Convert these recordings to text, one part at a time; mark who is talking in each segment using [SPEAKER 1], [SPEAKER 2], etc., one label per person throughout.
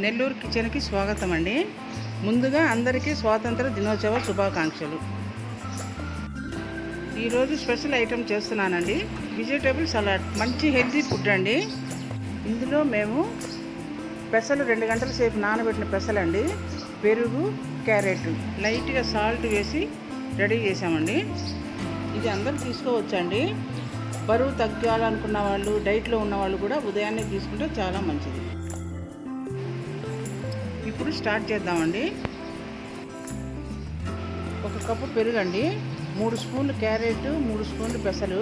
[SPEAKER 1] నెల్లూరు కిచెన్కి స్వాగతం అండి. ముందుగా అందరికీ స్వాతంత్ర దినోత్సవ శుభాకాంక్షలు. ఈరోజు స్పెషల్ ఐటెం చేస్తున్నానండి, వెజిటేబుల్ సలాడ్. మంచి హెల్తీ ఫుడ్ అండి. ఇందులో మేము పెసలు 2 గంటల సేపు నానబెట్టిన పెసలండి, పెరుగు, క్యారెట్, లైట్గా సాల్ట్ వేసి రెడీ చేసామండి. ఇది అందరూ తీసుకోవచ్చండి. బరువు తగ్గాలనుకున్న వాళ్ళు, డైట్లో ఉన్న వాళ్ళు కూడా ఉదయాన్నే తీసుకుంటే చాలా మంచిది. ఇప్పుడు స్టార్ట్ చేద్దామండి. 1 కప్పు పెరుగండి, 3 స్పూన్లు క్యారెట్, 3 స్పూన్లు పెసలు.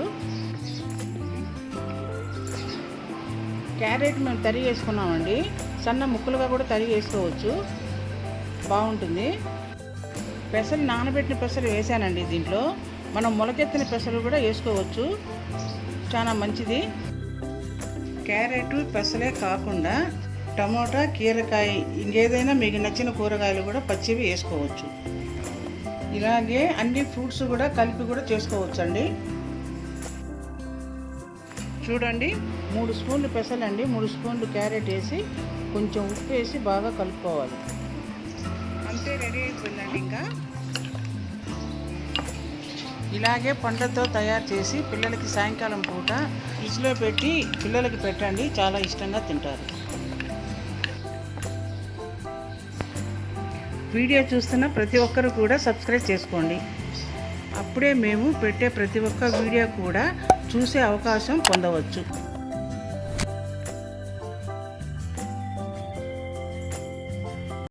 [SPEAKER 1] క్యారెట్ మేము తరిగి వేసుకున్నామండి, సన్న ముక్కలుగా కూడా తరిగి వేసుకోవచ్చు, బాగుంటుంది. పెసలు నానబెట్టిన పెసలు వేసానండి. దీంట్లో మనం మొలకెత్తిన పెసలు కూడా వేసుకోవచ్చు, చాలా మంచిది. క్యారెట్ పెసలే కాకుండా టమోటా, కీరకాయ, ఇంకేదైనా మీకు నచ్చిన కూరగాయలు కూడా పచ్చివి వేసుకోవచ్చు. ఇలాగే అన్ని ఫ్రూట్స్ కూడా కలిపి కూడా చేసుకోవచ్చు అండి. చూడండి, 3 స్పూన్లు పెసలండి, 3 స్పూన్లు క్యారెట్ వేసి కొంచెం ఉప్పు వేసి బాగా కలుపుకోవాలి. అంతే, రెడీ అయిపోయిందండి. ఇంకా ఇలాగే పండ్లతో తయారు చేసి పిల్లలకి సాయంకాలం పూట ఫ్రిడ్జ్లో పెట్టి పిల్లలకి పెట్టండి, చాలా ఇష్టంగా తింటారు. వీడియో చూస్తున్న ప్రతి ఒక్కరు కూడా సబ్స్క్రైబ్ చేసుకోండి. అప్పుడే మేము పెట్టే ప్రతి ఒక్క వీడియో కూడా చూసే అవకాశం పొందవచ్చు.